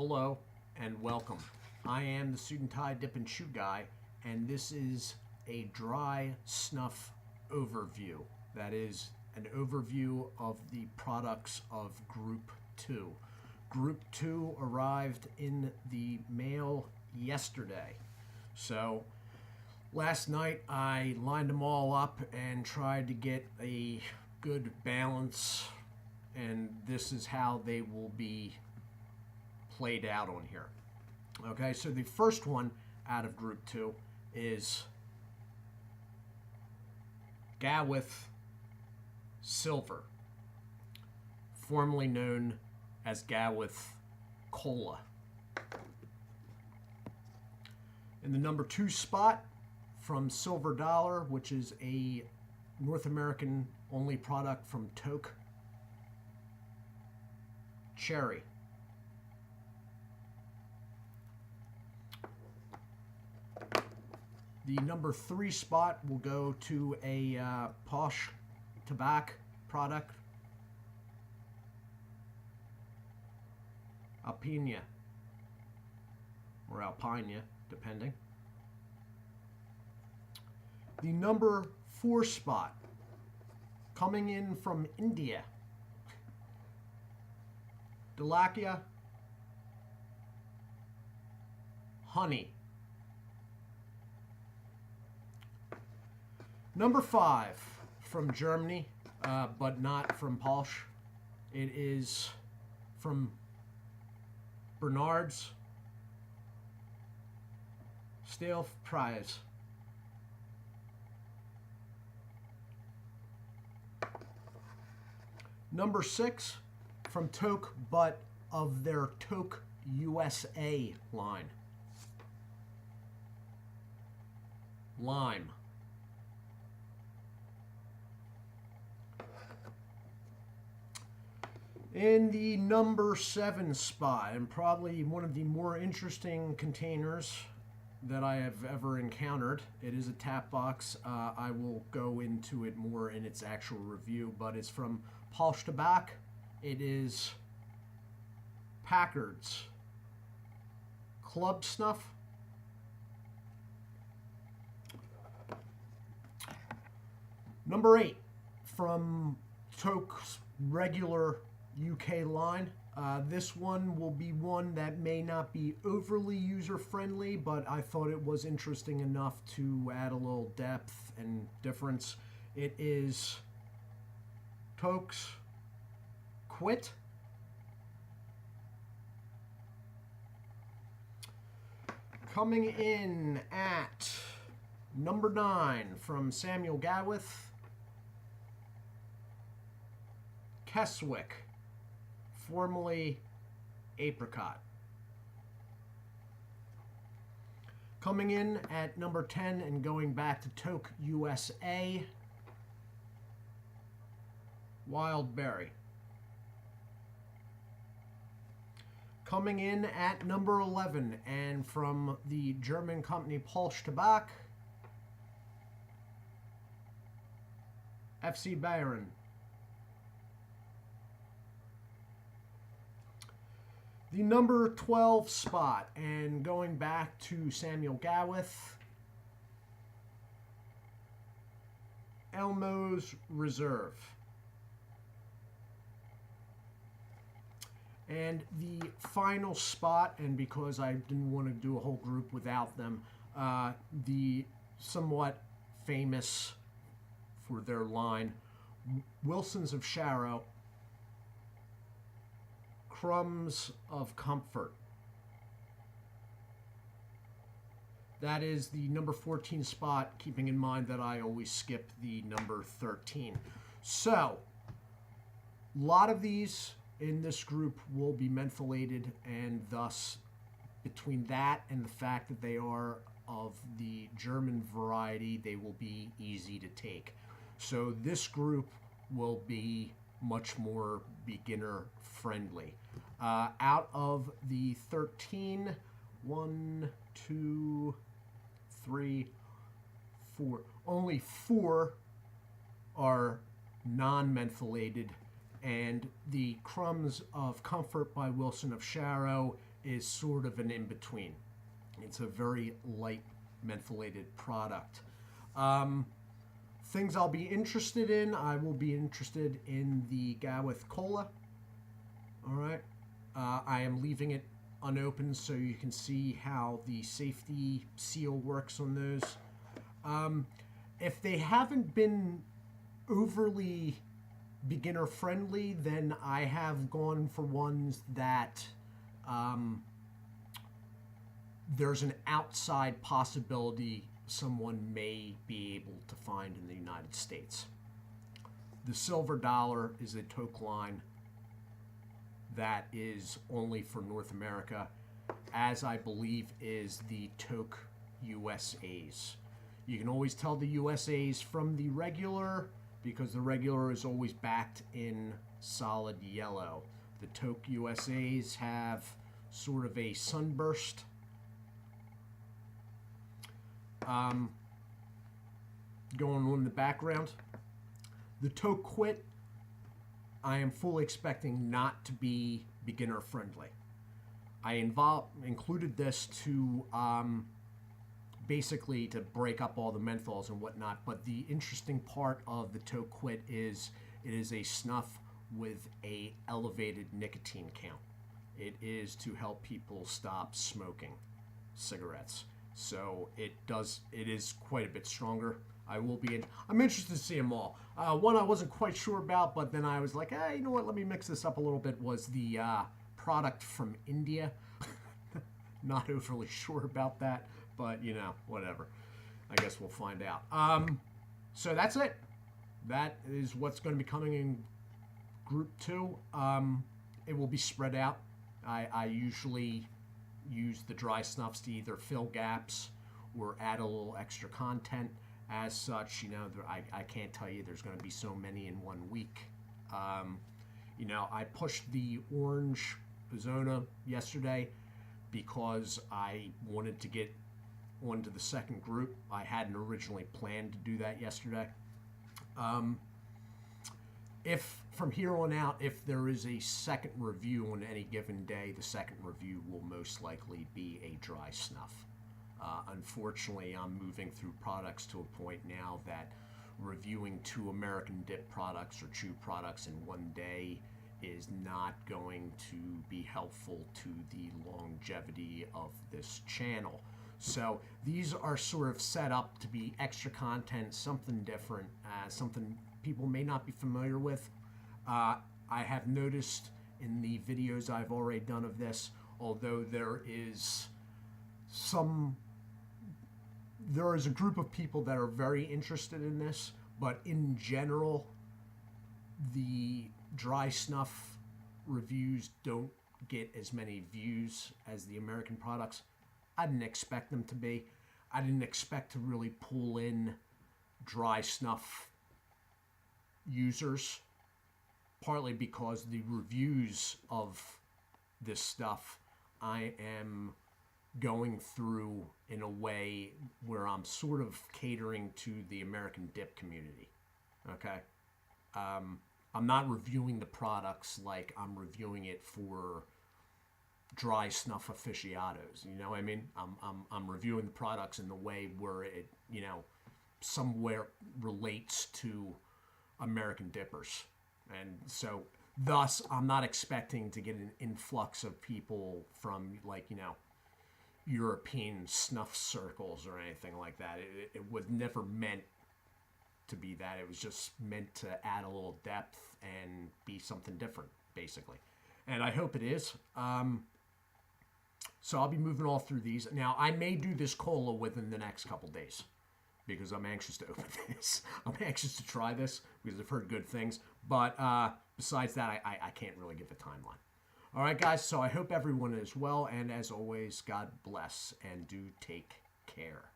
Hello and welcome. I am the Suit&Tie Dip&ChewGuy, and this is a dry snuff overview. That is an overview of the products of Group 2. Group 2 arrived in the mail yesterday. So last night I lined them all up and tried to get a good balance, and this is how they will be played out on here. Okay, so the first one out of Group 2 is Gawith Silver, formerly known as Gawith Cola. In the number 2 spot from Silver Dollar, which is a North American only product from Toke, Cherry. The number 3 spot will go to a Posh Tobacco product, Alpina, or Alpina, depending. The number 4 spot, coming in from India, Delakia Honey. Number 5 from Germany, but not from Posh. It is from Bernard's Stale Prize. Number 6 from Toke, but of their Toke USA line. Lime. In the number 7 spot, and probably one of the more interesting containers that I have ever encountered, it is a tap box. I will go into it more in its actual review, but it's from Posh Tobacco. It is Packard's Club Snuff. Number 8 from Toke's regular UK line. This one will be one that may not be overly user-friendly, but I thought it was interesting enough to add a little depth and difference. It is Toke's Quit. Coming in at number 9 from Samuel Gawith, Keswick, formerly Apricot. Coming in at number 10 and going back to Toke USA, Wild Berry. Coming in at number 11 and from the German company Posh Tobacco, FC Bayern. The number 12 spot, and going back to Samuel Gawith, Elmo's Reserve. And the final spot, and because I didn't want to do a whole group without them, the somewhat famous for their line, Wilsons of Sharrow, Crumbs of Comfort. That is the number 14 spot, keeping in mind that I always skip the number 13. So, a lot of these in this group will be mentholated, and thus, between that and the fact that they are of the German variety, they will be easy to take. So this group will be much more beginner friendly. Out of the 13, 1, 2, 3, 4, only 4 are non-mentholated, and the Crumbs of Comfort by Wilson of Sharrow is sort of an in-between. It's a very light mentholated product. Things I'll be interested in, I will be interested in the guy with cola. All right. I am leaving it unopened so you can see how the safety seal works on those. If they haven't been overly beginner friendly, then I have gone for ones that there's an outside possibility someone may be able to find in the United States. The Silver Dollar is a toke line that is only for North America, as I believe is the toke USAs. You can always tell the USAs from the regular because the regular is always backed in solid yellow. The toke USAs have sort of a sunburst. Going on in the background, the toke quit, I am fully expecting not to be beginner friendly. I included this to basically to break up all the menthols and whatnot, but the interesting part of the toke quit is it is a snuff with a elevated nicotine count. It is to help people stop smoking cigarettes. So it is quite a bit stronger. I'm interested to see them all. One I wasn't quite sure about, but then I was like, you know what, let me mix this up a little bit, was the product from India. Not overly sure about that, but whatever. I guess we'll find out. So that's it. That is what's going to be coming in Group 2. It will be spread out. I usually use the dry snuffs to either fill gaps or add a little extra content. As such, I can't tell you there's going to be so many in 1 week. I pushed the orange Zona yesterday because I wanted to get onto the second group. I hadn't originally planned to do that yesterday. If from here on out, if there is a second review on any given day, the second review will most likely be a dry snuff. Unfortunately, I'm moving through products to a point now that reviewing 2 American Dip products or Chew products in 1 day is not going to be helpful to the longevity of this channel. So these are sort of set up to be extra content, something different, something people may not be familiar with. I have noticed in the videos I've already done of this, although there is a group of people that are very interested in this, but in general, the dry snuff reviews don't get as many views as the American products. I didn't expect them to be. I didn't expect to really pull in dry snuff users, partly because the reviews of this stuff I am going through in a way where I'm sort of catering to the American Dip community. Okay? I'm not reviewing the products like I'm reviewing it for dry snuff aficionados. You know what I mean? I'm reviewing the products in the way where it, somewhere relates to American Dippers. And so thus I'm not expecting to get an influx of people from European snuff circles or anything like that. It was never meant to be that. It was just meant to add a little depth and be something different, basically. And I hope it is. So I'll be moving all through these. Now, I may do this cola within the next couple days because I'm anxious to open this. I'm anxious to try this because I've heard good things. But besides that, I can't really give a timeline. All right, guys, so I hope everyone is well. And as always, God bless and do take care.